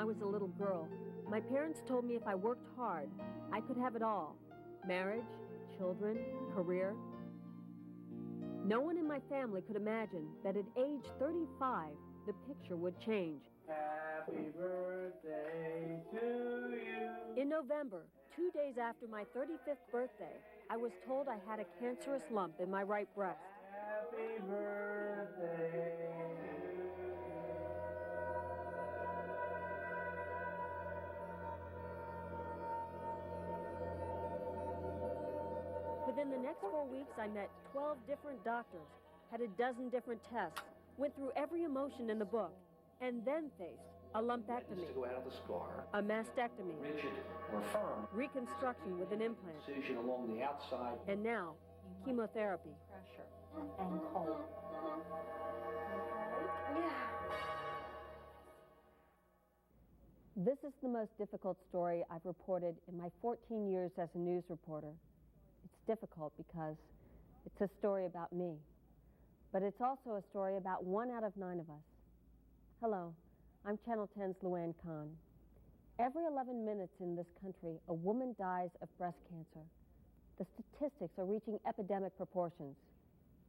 I was a little girl, my parents told me if I worked hard, I could have it all. Marriage, children, career. No one in my family could imagine that at age 35, the picture would change. Happy birthday to you. In November, 2 days after my 35th birthday, I was told I had a cancerous lump in my right breast. Happy birthday. Within the next 4 weeks, I met 12 different doctors, had a dozen different tests, went through every emotion in the book, and then faced a lumpectomy, to go out of the scar, a mastectomy, rigid or firm, reconstruction with an implant, incision along the outside, and now chemotherapy. Pressure and cold. Yeah. This is the most difficult story I've reported in my 14 years as a news reporter. It's difficult because it's a story about me, but it's also a story about 1 out of 9 of us. Hello, I'm Channel 10's Luann Kahn. Every 11 minutes in this country, a woman dies of breast cancer. The statistics are reaching epidemic proportions.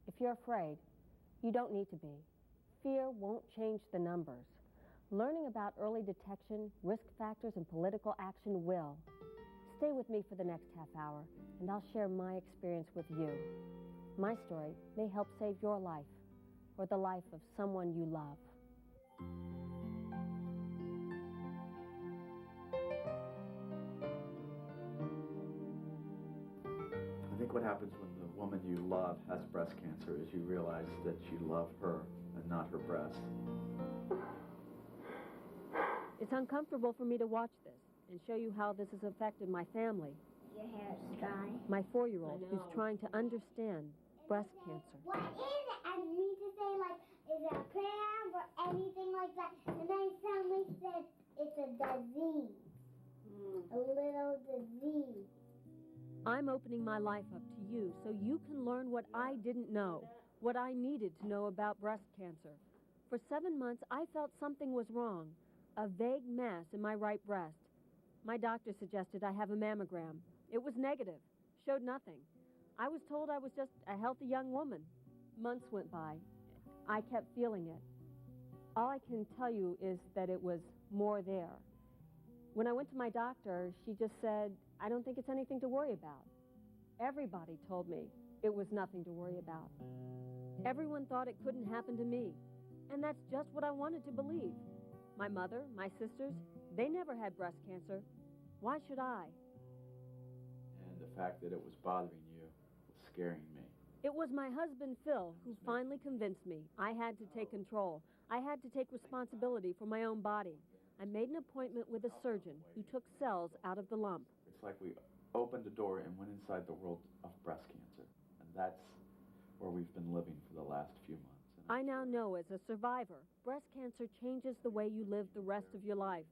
If you're afraid, you don't need to be. Fear won't change the numbers. Learning about early detection, risk factors, and political action will. Stay with me for the next half hour, and I'll share my experience with you. My story may help save your life, or the life of someone you love. I think what happens when the woman you love has breast cancer is you realize that you love her and not her breast. It's uncomfortable for me to watch this and show you how this has affected my family. Your hair's dry. My 4-year-old who's trying to understand breast cancer. What is it? I need to say, like, is it a cramp or anything like that? And then somebody said it's a disease. A little disease. I'm opening my life up to you so you can learn what I didn't know, what I needed to know about breast cancer. For 7 months, I felt something was wrong, a vague mass in my right breast. My doctor suggested I have a mammogram. It was negative, showed nothing. I was told I was just a healthy young woman. Months went by. I kept feeling it. All I can tell you is that it was more there. When I went to my doctor, she just said, I don't think it's anything to worry about. Everybody told me it was nothing to worry about. Everyone thought it couldn't happen to me. And that's just what I wanted to believe. My mother, my sisters, they never had breast cancer. Why should I? And the fact that it was bothering you was scaring me. It was my husband, Phil, who finally convinced me I had to take control. I had to take responsibility for my own body. I made an appointment with a surgeon who took cells out of the lump. It's like we opened a door and went inside the world of breast cancer. And that's where we've been living for the last few months. I now know as a survivor, breast cancer changes the way you live the rest of your life,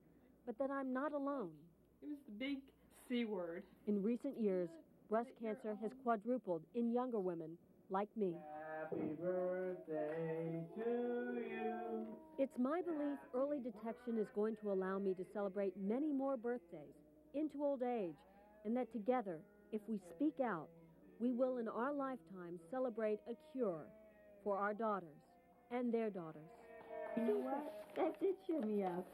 but that I'm not alone. It was the big C word. In recent years, breast cancer has quadrupled in younger women like me. Happy birthday to you. It's my belief early detection is going to allow me to celebrate many more birthdays into old age, and that together, if we speak out, we will in our lifetime celebrate a cure for our daughters and their daughters. You know what? That did cheer me up.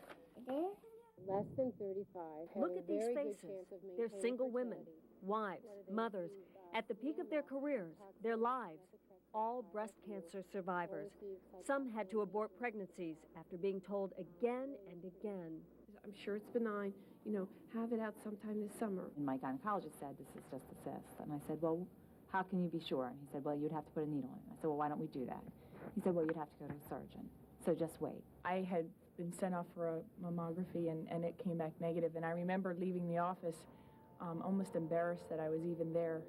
Less than 35. Look at these faces. They're single women, wives, mothers, at the peak of their careers, their lives, all breast cancer survivors. Some had to abort pregnancies after being told again and again. I'm sure it's benign, have it out sometime this summer. And my gynecologist said, this is just a cyst. And I said, well, how can you be sure? And he said, well, you'd have to put a needle in. I said, well, why don't we do that? He said, well, you'd have to go to a surgeon. So just wait. I had been sent off for a mammography, and it came back negative. And I remember leaving the office almost embarrassed that I was even there.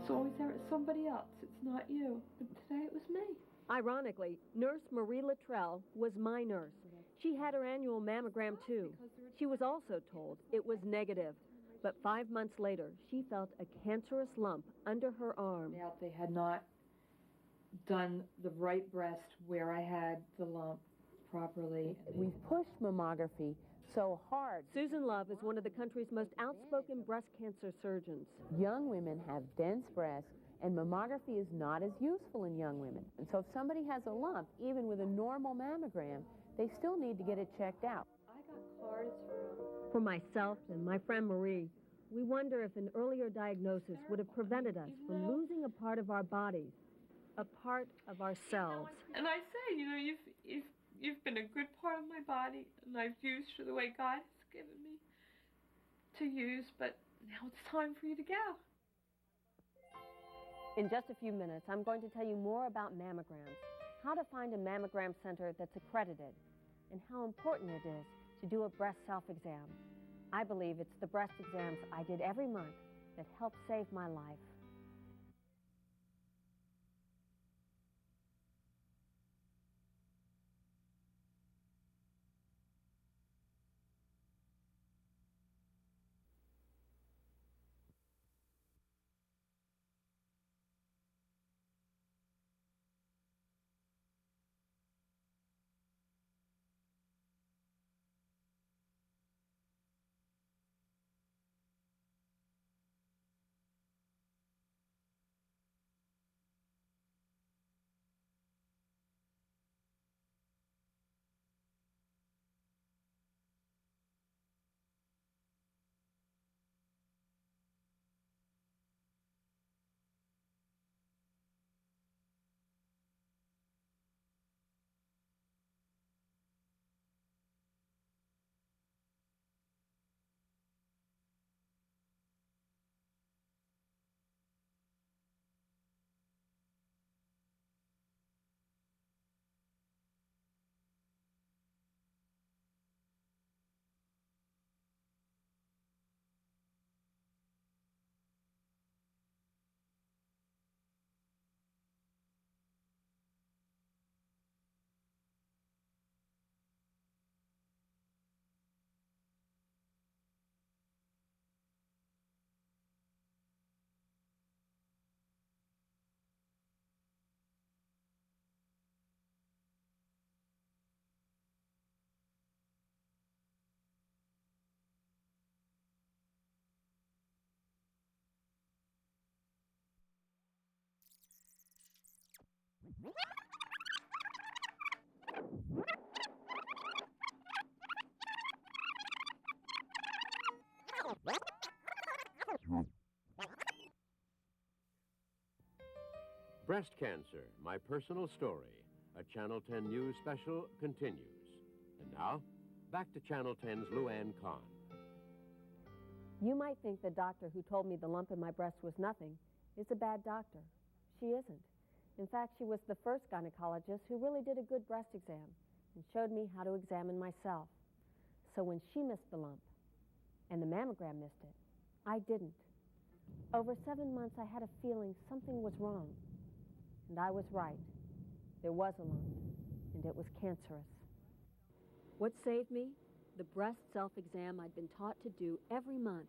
It's always there with somebody else. It's not you. But today it was me. Ironically, Nurse Marie Littrell was my nurse. She had her annual mammogram, too. She was also told it was negative. But 5 months later, she felt a cancerous lump under her arm. They had not done the right breast where I had the lump properly. We've pushed mammography so hard. Susan Love is one of the country's most outspoken breast cancer surgeons. Young women have dense breasts, and mammography is not as useful in young women. And so if somebody has a lump, even with a normal mammogram, they still need to get it checked out. I got cards For myself and my friend Marie, we wonder if an earlier diagnosis would have prevented us from losing a part of our bodies, a part of ourselves. And I say, you know, you've been a good part of my body, and I've used you the way God has given me to use, but now it's time for you to go. In just a few minutes, I'm going to tell you more about mammograms, how to find a mammogram center that's accredited, and how important it is to do a breast self-exam. I believe it's the breast exams I did every month that helped save my life. Breast Cancer, My Personal Story, a Channel 10 News special continues. And now, back to Channel 10's Luann Kahn. You might think the doctor who told me the lump in my breast was nothing is a bad doctor. She isn't. In fact, she was the first gynecologist who really did a good breast exam and showed me how to examine myself. So when she missed the lump and the mammogram missed it, I didn't. Over 7 months, I had a feeling something was wrong. And I was right. There was a lump, and it was cancerous. What saved me? The breast self-exam I'd been taught to do every month.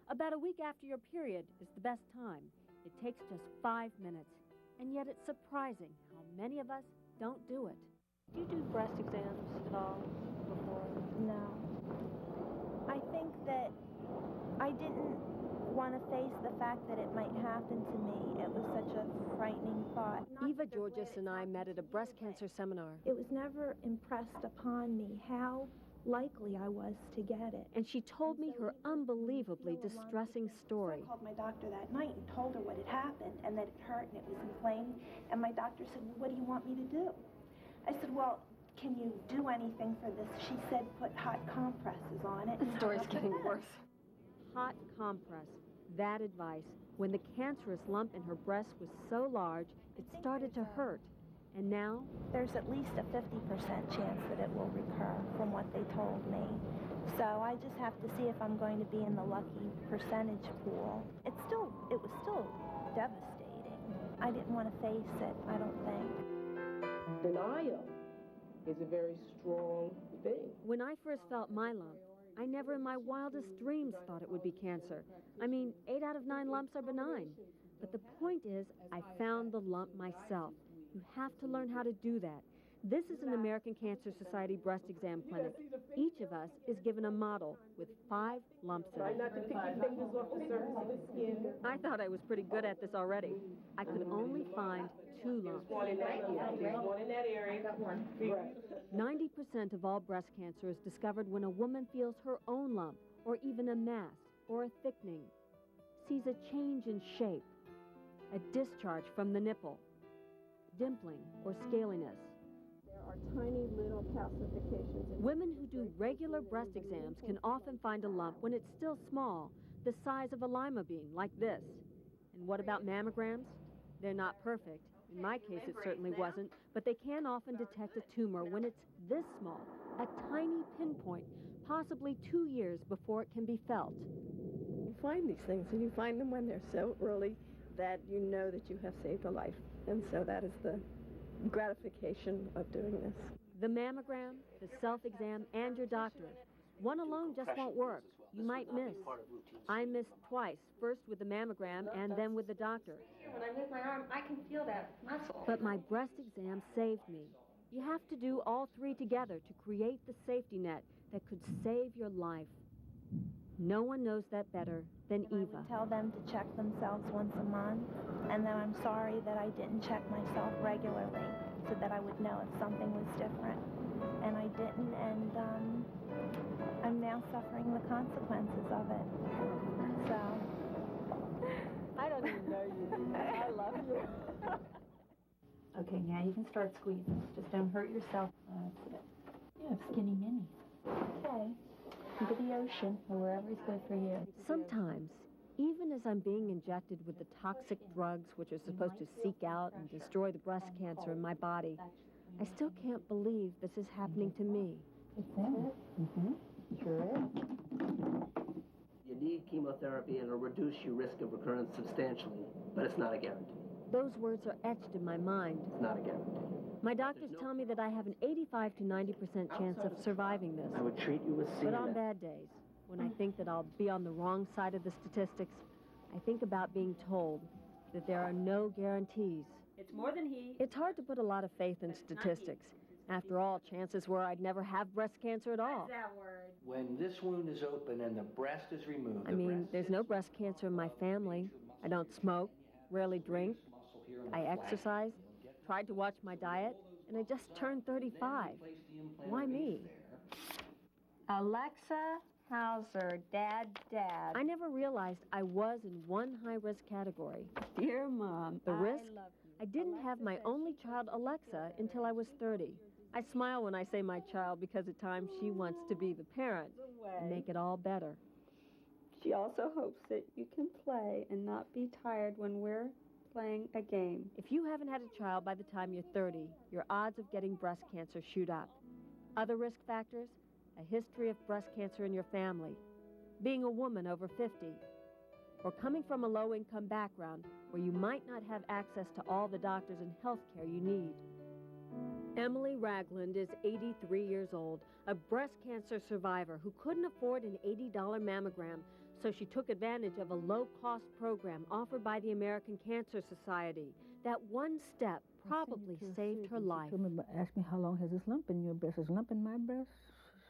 About a week after your period is the best time. It takes just 5 minutes, and yet it's surprising how many of us don't do it. Do you do breast exams at all before? No. I think that I didn't want to face the fact that it might happen to me. It was such a frightening thought. Eva Georges and I met at a breast cancer seminar. It was never impressed upon me how likely I was to get it. And she told me her unbelievably distressing story. I called my doctor that night and told her what had happened and that it hurt and it was inflamed. And my doctor said, well, what do you want me to do? I said, well, can you do anything for this? She said, put hot compresses on it. The story's getting worse. Hot compress. That advice, when the cancerous lump in her breast was so large, it started to hurt. And now? There's at least a 50% chance that it will recur from what they told me. So I just have to see if I'm going to be in the lucky percentage pool. It was still devastating. I didn't want to face it, I don't think. Denial is a very strong thing. When I first felt my lump, I never in my wildest dreams thought it would be cancer. I mean, 8 out of 9 lumps are benign. But the point is, I found the lump myself. You have to learn how to do that. This is an American Cancer Society breast exam clinic. Each of us is given a model with 5 lumps in Try it. not to pick your fingers off the surface of the skin. I thought I was pretty good at this already. I could only find 2 lumps. One in that area. There's one in that area. I got one. Right. 90% of all breast cancer is discovered when a woman feels her own lump, or even a mass, or a thickening, sees a change in shape, a discharge from the nipple, dimpling, or scaliness. There are tiny little calcifications. Women who do regular breast exams can often find a lump when it's still small, the size of a lima bean, like this. And what about mammograms? They're not perfect. In my case, it certainly wasn't, but they can often detect a tumor when it's this small, a tiny pinpoint, possibly 2 years before it can be felt. You find these things, and you find them when they're so early that you know that you have saved a life. And so that is the gratification of doing this. The mammogram, the self-exam, and your doctor. One alone just won't work. You might miss. I missed twice, first with the mammogram and then with the doctor. When I move my arm, I can feel that muscle. But my breast exam saved me. You have to do all 3 together to create the safety net that could save your life. No one knows that better than Eva. I would tell them to check themselves once a month, and then I'm sorry that I didn't check myself regularly so that I would know if something was different. And I didn't, and I'm now suffering the consequences of it. So. I don't even know you. I love you. Okay, now you can start squeezing. Just don't hurt yourself. That's it. You have skinny mini. Okay. Into the ocean, or wherever is good for you. Sometimes, even as I'm being injected with the toxic drugs which are supposed to seek out and destroy the breast cancer in my body, I still can't believe this is happening to me. It's there. Sure is. You need chemotherapy and it'll reduce your risk of recurrence substantially, but it's not a guarantee. Those words are etched in my mind. It's not a guarantee. My doctors tell me that I have an 85 to 90% chance of surviving this. I would treat you with But on CNN. bad days, when I think that I'll be on the wrong side of the statistics, I think about being told that there are no guarantees. It's more than he. It's hard to put a lot of faith in statistics. After all, chances were I'd never have breast cancer at all. That word. When this wound is open and the breast is removed, I mean, there's no breast cancer in my family. I don't smoke, rarely drink. I exercise, tried to watch my diet, and I just turned 35. Why me? Alexa Hauser, Dad. I never realized I was in one high-risk category. Dear Mom, The risk? I love you. I didn't have my only child, Alexa, until I was 30. I smile when I say my child because at times she wants to be the parent and make it all better. She also hopes that you can play and not be tired when we're playing a game. If you haven't had a child by the time you're 30, your odds of getting breast cancer shoot up. Other risk factors? A history of breast cancer in your family, being a woman over 50, or coming from a low-income background where you might not have access to all the doctors and health care you need. Emily Ragland is 83 years old, a breast cancer survivor who couldn't afford an $80 mammogram, so she took advantage of a low-cost program offered by the American Cancer Society. That one step probably saved her life. Asked me, how long has this lump in your breast? Is a lump in my breast?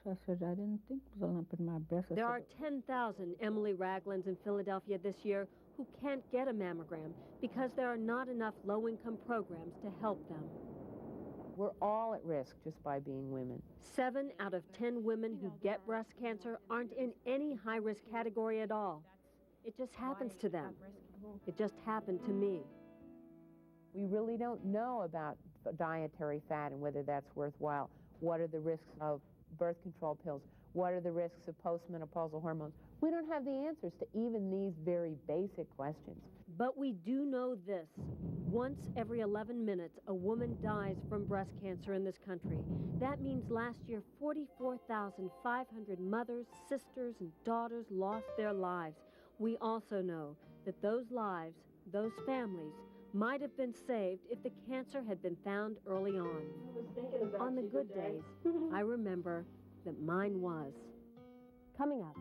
I said, I didn't think it was a lump in my breast. There are 10,000 Emily Raglands in Philadelphia this year who can't get a mammogram because there are not enough low-income programs to help them. We're all at risk just by being women. 7 out of 10 women who get breast cancer aren't in any high-risk category at all. It just happens to them. It just happened to me. We really don't know about dietary fat and whether that's worthwhile. What are the risks of birth control pills? What are the risks of postmenopausal hormones? We don't have the answers to even these very basic questions. But we do know this. Once every 11 minutes, a woman dies from breast cancer in this country. That means last year, 44,500 mothers, sisters, and daughters lost their lives. We also know that those lives, those families, might have been saved if the cancer had been found early on. On the good days, I remember that mine was. Coming up,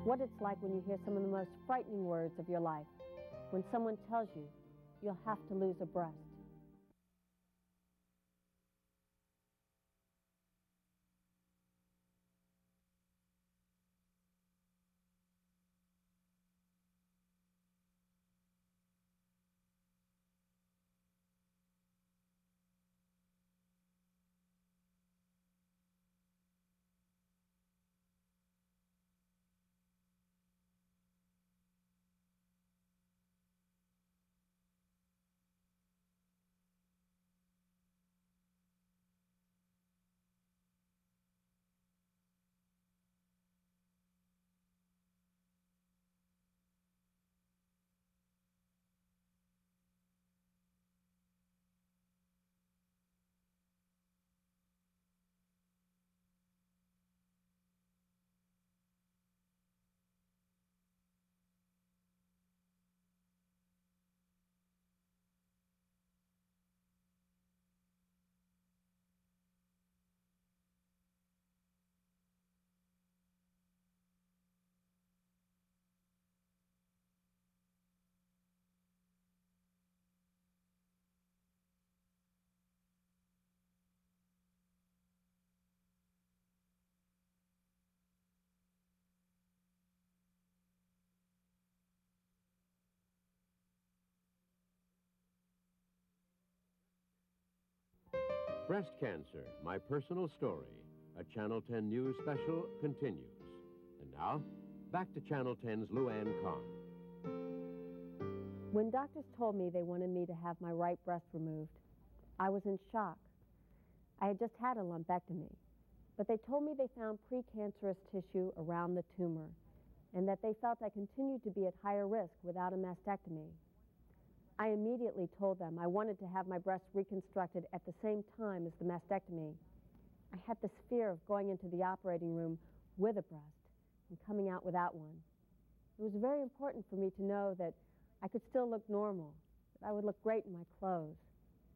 what it's like when you hear some of the most frightening words of your life. When someone tells you you'll have to lose a breast. Breast Cancer, My Personal Story, a Channel 10 News special, continues. And now, back to Channel 10's Luann Kahn. When doctors told me they wanted me to have my right breast removed, I was in shock. I had just had a lumpectomy, but they told me they found precancerous tissue around the tumor and that they felt I continued to be at higher risk without a mastectomy. I immediately told them I wanted to have my breast reconstructed at the same time as the mastectomy. I had this fear of going into the operating room with a breast and coming out without one. It was very important for me to know that I could still look normal, that I would look great in my clothes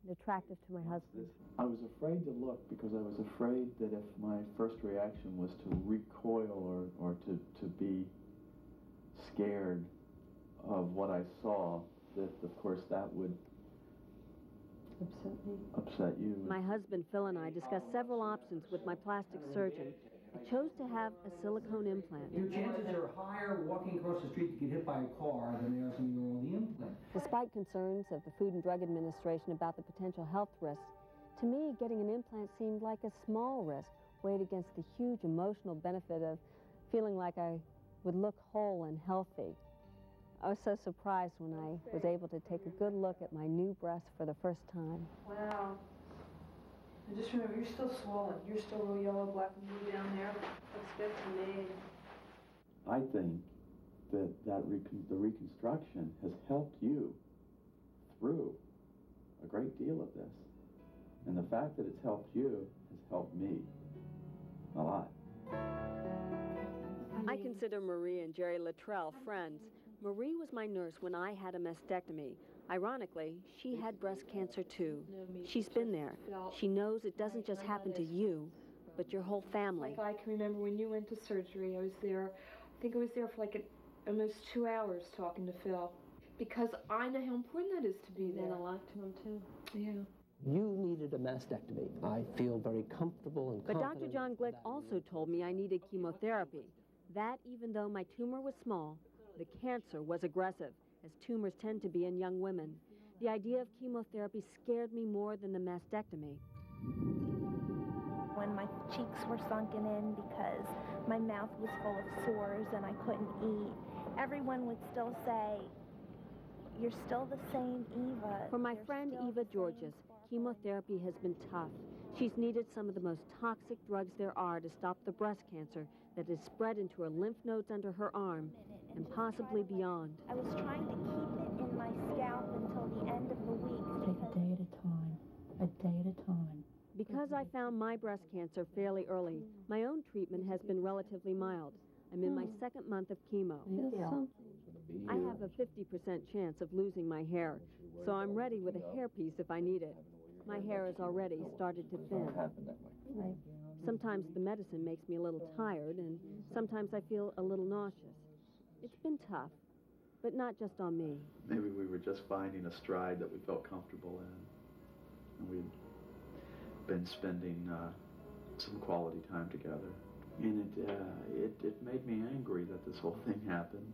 and attractive to my husband. I was afraid to look because I was afraid that if my first reaction was to recoil or to be scared of what I saw, that of course that would upset you. My husband Phil and I discussed several options with my plastic surgeon. I chose to have a silicone implant. Your chances are higher walking across the street to get hit by a car than they are something wrong with the implant. Despite concerns of the Food and Drug Administration about the potential health risks, to me, getting an implant seemed like a small risk weighed against the huge emotional benefit of feeling like I would look whole and healthy. I was so surprised when I was able to take a good look at my new breast for the first time. Wow. And just remember, you're still swollen. You're still real yellow, black, and blue down there. Looks good to me. I think that the reconstruction has helped you through a great deal of this. And the fact that it's helped you has helped me a lot. I consider Marie and Jerry Littrell friends. Marie was my nurse when I had a mastectomy. Ironically, she had breast cancer too. She's been there. She knows it doesn't just happen to you, but your whole family. I can remember when you went to surgery, I was there, I think I was there for like almost 2 hours talking to Phil. Because I know how important that is to be there. And a lot to him too. Yeah. You needed a mastectomy. I feel very comfortable and But confident. Dr. John Glick also told me I needed chemotherapy. That even though my tumor was small, the cancer was aggressive, as tumors tend to be in young women. The idea of chemotherapy scared me more than the mastectomy. When my cheeks were sunken in because my mouth was full of sores and I couldn't eat, everyone would still say, "You're still the same Eva." For my friend Eva Georges, chemotherapy has been tough. She's needed some of the most toxic drugs there are to stop the breast cancer that is spread into her lymph nodes under her arm and possibly beyond. I was trying to keep it in my scalp until the end of the week. Take a day at a time. A day at a time. Because I found my breast cancer fairly early, my own treatment has been relatively mild. I'm in my second month of chemo. I have a 50% chance of losing my hair, so I'm ready with a hairpiece if I need it. My hair has already started to thin. Sometimes the medicine makes me a little tired, and sometimes I feel a little nauseous. It's been tough, but not just on me. Maybe we were just finding a stride that we felt comfortable in. And we'd been spending some quality time together. And it made me angry that this whole thing happened.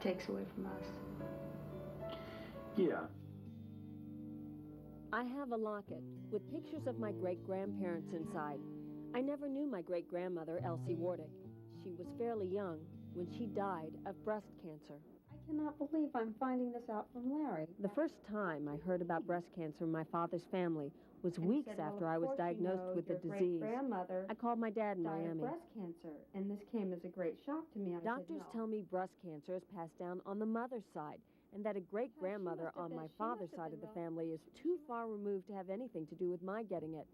Takes away from us. Yeah. I have a locket with pictures of my great-grandparents inside. I never knew my great-grandmother, Elsie Wardick. She was fairly young when she died of breast cancer. I cannot believe I'm finding this out from Larry. The first time I heard about breast cancer in my father's family was weeks after I was diagnosed with the disease. Grandmother I called my dad in died of Miami. breast cancer, and this came as a great shock to me. Doctors tell me breast cancer is passed down on the mother's side, and that a great-grandmother on my father's side of the family is too far removed to have anything to do with my getting it.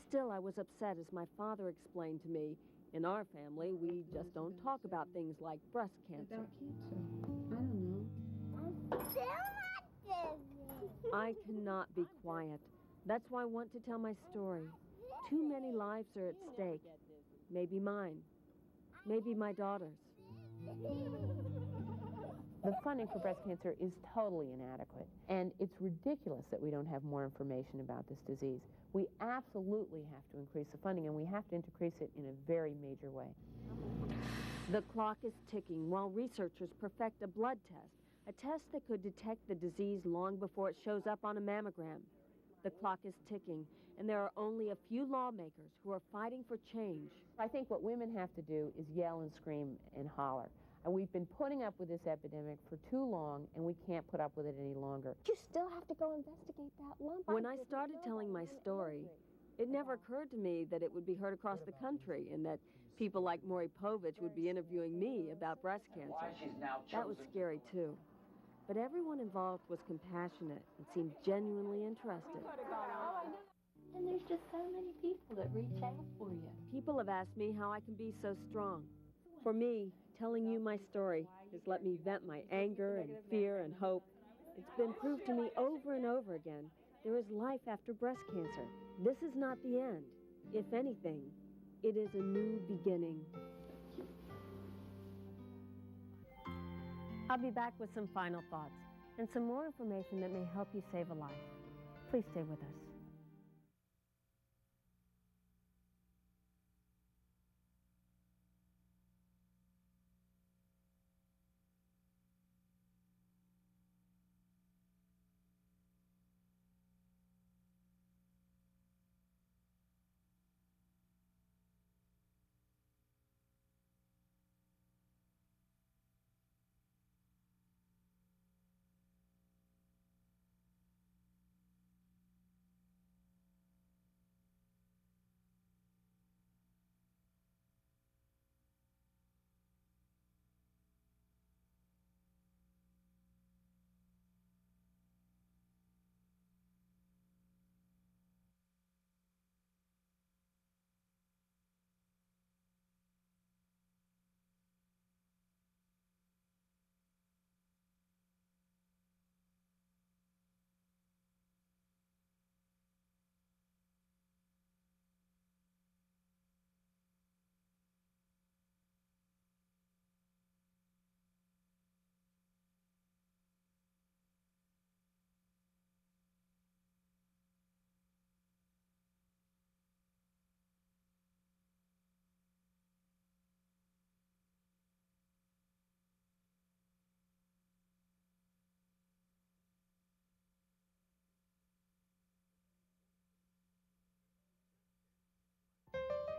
Still, I was upset as my father explained to me, in our family, we just don't talk about things like breast cancer. I don't know. I cannot be quiet. That's why I want to tell my story. Too many lives are at stake. Maybe mine. Maybe my daughter's. The funding for breast cancer is totally inadequate, and it's ridiculous that we don't have more information about this disease. We absolutely have to increase the funding, and we have to increase it in a very major way. The clock is ticking while researchers perfect a blood test, a test that could detect the disease long before it shows up on a mammogram. The clock is ticking, and there are only a few lawmakers who are fighting for change. I think what women have to do is yell and scream and holler. And we've been putting up with this epidemic for too long, and we can't put up with it any longer. You still have to go investigate that lump. When I started telling my story, it never occurred to me that it would be heard across the country and that people like Maury Povich would be interviewing me about breast cancer. That was scary, too. But everyone involved was compassionate and seemed genuinely interested. And there's just so many people that reach out for you. People have asked me how I can be so strong. For me, telling you my story has let me vent my anger and fear and hope. It's been proved to me over and over again, there is life after breast cancer. This is not the end. If anything, it is a new beginning. I'll be back with some final thoughts and some more information that may help you save a life. Please stay with us.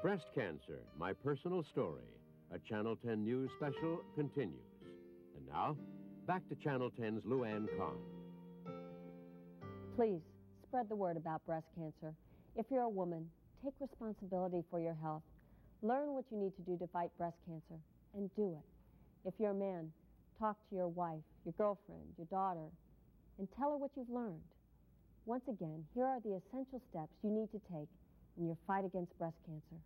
Breast Cancer, My Personal Story, a Channel 10 News special continues. And now, back to Channel 10's Luann Kahn. Please, spread the word about breast cancer. If you're a woman, take responsibility for your health. Learn what you need to do to fight breast cancer, and do it. If you're a man, talk to your wife, your girlfriend, your daughter, and tell her what you've learned. Once again, here are the essential steps you need to take in your fight against breast cancer.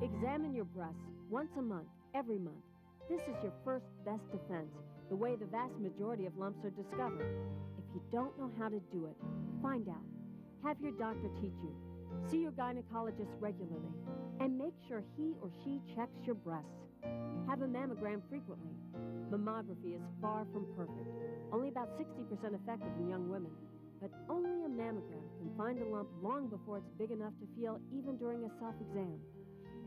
Examine your breasts once a month, every month. This is your first best defense, the way the vast majority of lumps are discovered. If you don't know how to do it, find out. Have your doctor teach you. See your gynecologist regularly, and make sure he or she checks your breasts. Have a mammogram frequently. Mammography is far from perfect, only about 60% effective in young women. But only a mammogram can find a lump long before it's big enough to feel even during a self-exam.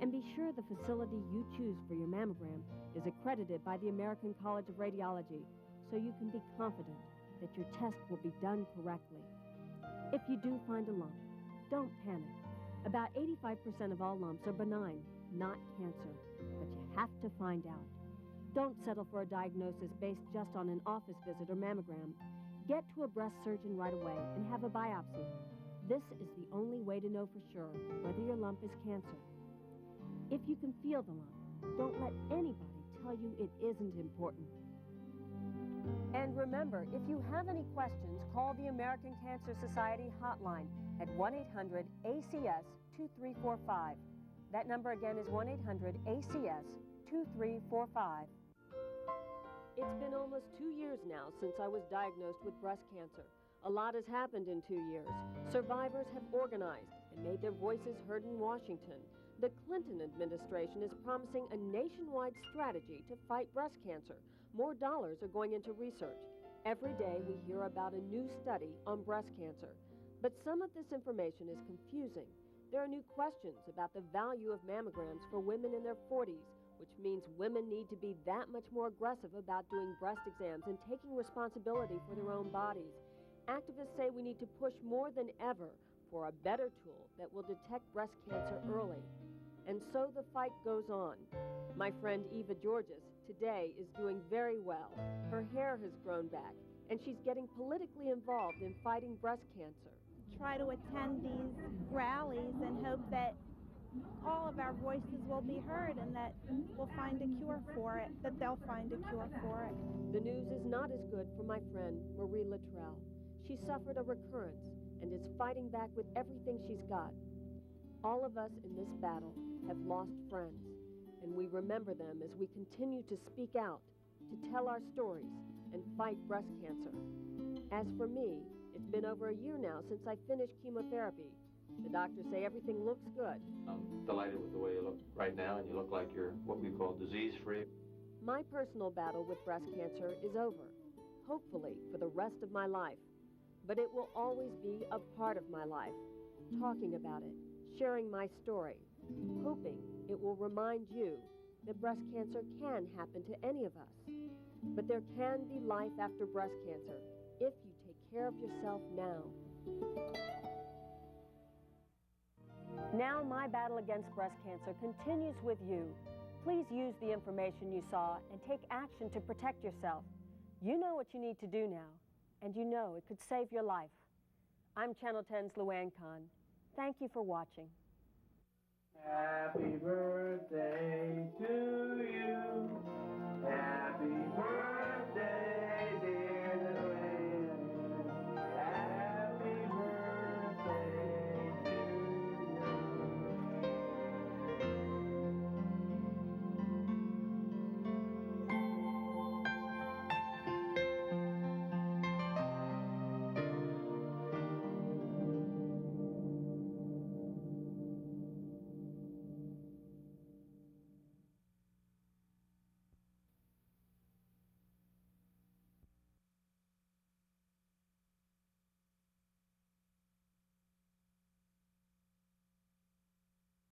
And be sure the facility you choose for your mammogram is accredited by the American College of Radiology, so you can be confident that your test will be done correctly. If you do find a lump, don't panic. About 85% of all lumps are benign, not cancer, but you have to find out. Don't settle for a diagnosis based just on an office visit or mammogram. Get to a breast surgeon right away and have a biopsy. This is the only way to know for sure whether your lump is cancer. If you can feel the lump, don't let anybody tell you it isn't important. And remember, if you have any questions, call the American Cancer Society hotline at 1-800-ACS-2345. That number again is 1-800-ACS-2345. It's been almost 2 years now since I was diagnosed with breast cancer. A lot has happened in 2 years. Survivors have organized and made their voices heard in Washington. The Clinton administration is promising a nationwide strategy to fight breast cancer. More dollars are going into research. Every day we hear about a new study on breast cancer. But some of this information is confusing. There are new questions about the value of mammograms for women in their 40s, which means women need to be that much more aggressive about doing breast exams and taking responsibility for their own bodies. Activists say we need to push more than ever for a better tool that will detect breast cancer early. And so the fight goes on. My friend Eva Georges today is doing very well. Her hair has grown back, and she's getting politically involved in fighting breast cancer. Try to attend these rallies and hope that all of our voices will be heard and that we'll find a cure for it, that they'll find a cure for it. The news is not as good for my friend Marie Littrell. She suffered a recurrence and is fighting back with everything she's got. All of us in this battle have lost friends, and we remember them as we continue to speak out, to tell our stories, and fight breast cancer. As for me, it's been over a year now since I finished chemotherapy. The doctors say everything looks good. I'm delighted with the way you look right now, and you look like you're what we call disease-free. My personal battle with breast cancer is over, hopefully for the rest of my life. But it will always be a part of my life, talking about it, sharing my story, hoping it will remind you that breast cancer can happen to any of us. But there can be life after breast cancer if you take care of yourself now. Now my battle against breast cancer continues with you. Please use the information you saw and take action to protect yourself. You know what you need to do now, and you know it could save your life. I'm Channel 10's Luann Kahn. Thank you for watching. Happy birthday to you. Happy birthday.